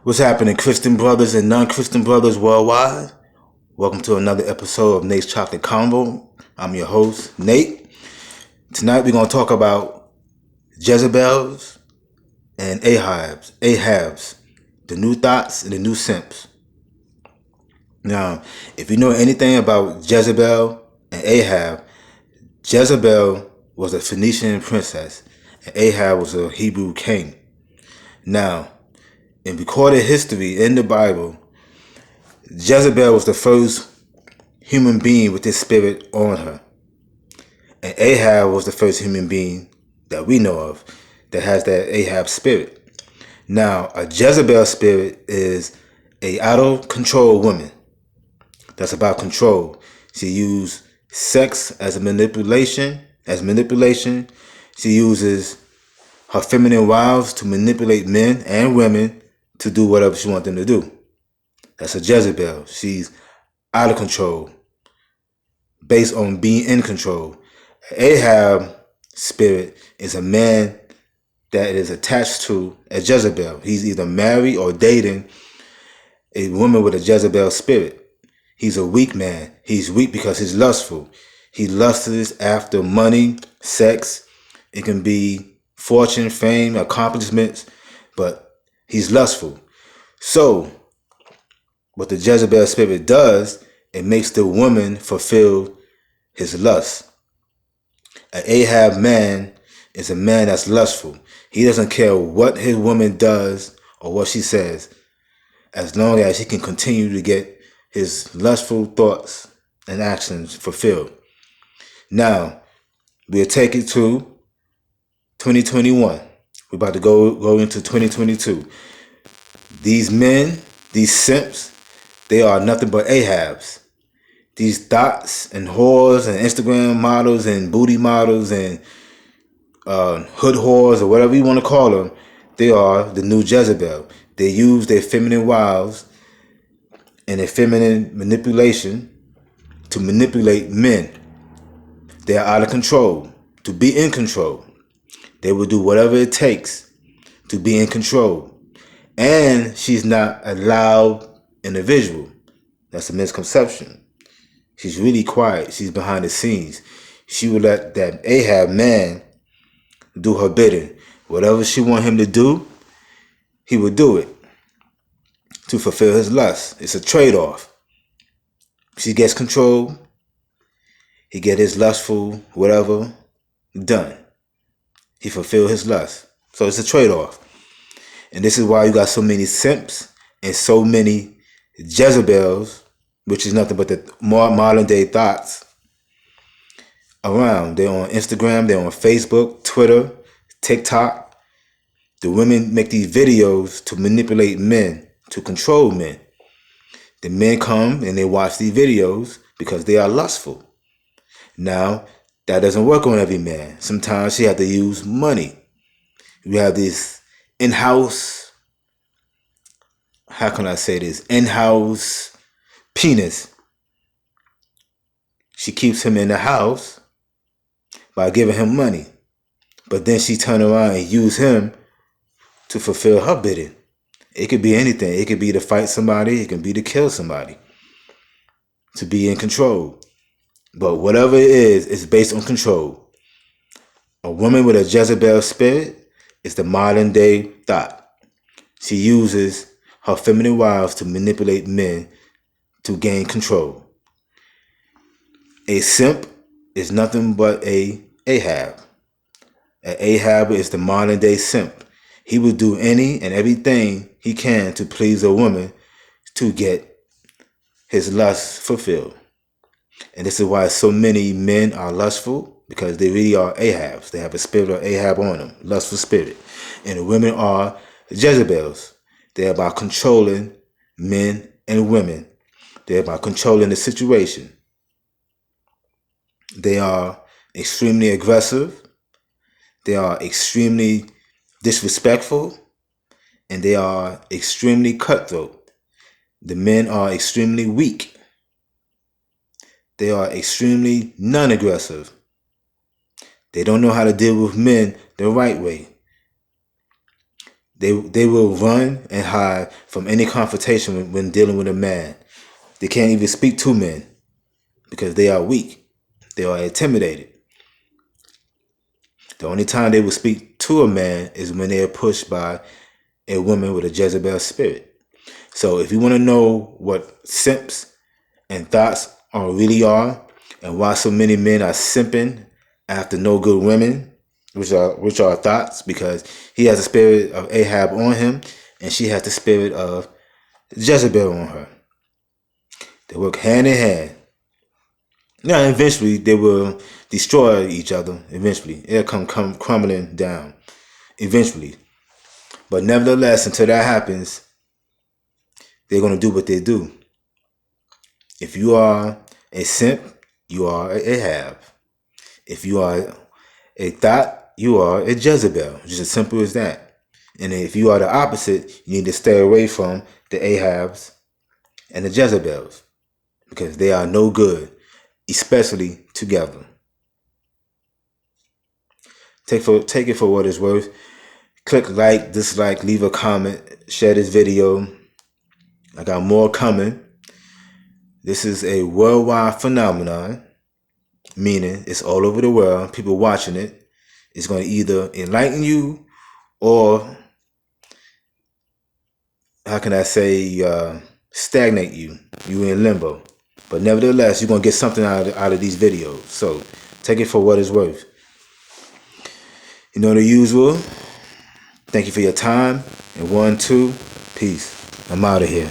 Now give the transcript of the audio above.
What's happening, Christian brothers and non-Christian brothers worldwide? Welcome to another episode of Nate's Chocolate Convo. I'm your host, Nate. Tonight we're going to talk about Jezebels and Ahabs, the new Thots and the new Simps. Now, if you know anything about Jezebel and Ahab, Jezebel was a Phoenician princess and Ahab was a Hebrew king. Now, in recorded history in the Bible, Jezebel was the first human being with this spirit on her. And Ahab was the first human being that we know of that has that Ahab spirit. Now, a Jezebel spirit is a out of control woman that's about control. She uses sex as manipulation. She uses her feminine wiles to manipulate men and women to do whatever she wants them to do. That's a Jezebel. She's out of control, based on being in control. Ahab spirit is a man that is attached to a Jezebel. He's either married or dating a woman with a Jezebel spirit. He's a weak man. He's weak because he's lustful. He lusts after money, sex. It can be fortune, fame, accomplishments, but he's lustful. So, what the Jezebel spirit does, it makes the woman fulfill his lust. An Ahab man is a man that's lustful. He doesn't care what his woman does or what she says, as long as he can continue to get his lustful thoughts and actions fulfilled. Now, we'll take it to 2021. We're about to go into 2022. These men, these simps, they are nothing but Ahabs. These Thots and whores and Instagram models and booty models and hood whores or whatever you want to call them, they are the new Jezebel. They use their feminine wiles and their feminine manipulation to manipulate men. They are out of control. To be in control, they will do whatever it takes to be in control. And she's not a loud individual. That's a misconception. She's really quiet. She's behind the scenes. She will let that Ahab man do her bidding. Whatever she want him to do, he will do it to fulfill his lust. It's a trade-off. She gets control. He get his lustful whatever done. He fulfill his lust. So it's a trade-off. And this is why you got so many simps and so many Jezebels, which is nothing but the more modern day Thots around. They're on Instagram, they're on Facebook, Twitter, TikTok. The women make these videos to manipulate men, to control men. The men come and they watch these videos because they are lustful. Now, that doesn't work on every man. Sometimes she has to use money. We have this in-house, how can I say this? In-house penis. She keeps him in the house by giving him money. But then she turn around and use him to fulfill her bidding. It could be anything. It could be to fight somebody. It can be to kill somebody. To be in control. But whatever it is, it's based on control. A woman with a Jezebel spirit is the modern day Thot. She uses her feminine wiles to manipulate men to gain control. A simp is nothing but a Ahab. An Ahab is the modern day simp. He will do any and everything he can to please a woman to get his lust fulfilled. And this is why so many men are lustful, because they really are Ahabs. They have a spirit of Ahab on them, lustful spirit. And the women are Jezebels. They're about controlling men and women. They're about controlling the situation. They are extremely aggressive. They are extremely disrespectful. And they are extremely cutthroat. The men are extremely weak. They are extremely non-aggressive. They don't know how to deal with men the right way. They will run and hide from any confrontation when dealing with a man. They can't even speak to men because they are weak. They are intimidated. The only time they will speak to a man is when they are pushed by a woman with a Jezebel spirit. So if you want to know what simps and thots really are, and why so many men are simping after no good women, which are thots, because he has the spirit of Ahab on him, and she has the spirit of Jezebel on her. They work hand in hand. Now, eventually, they will destroy each other. Eventually, it'll come crumbling down. Eventually. But nevertheless, until that happens, they're going to do what they do. If you are a simp, you are a Ahab. If you are a thot, you are a Jezebel. Just as simple as that. And if you are the opposite, you need to stay away from the Ahabs and the Jezebels, because they are no good, especially together. Take it for what it's worth. Click like, dislike, leave a comment, share this video. I got more coming. This is a worldwide phenomenon, meaning it's all over the world. People watching it. It's going to either enlighten you or, how can I say, stagnate you. You in limbo. But nevertheless, you're going to get something out of these videos. So take it for what it's worth. You know the usual. Thank you for your time. And 1, 2, peace. I'm out of here.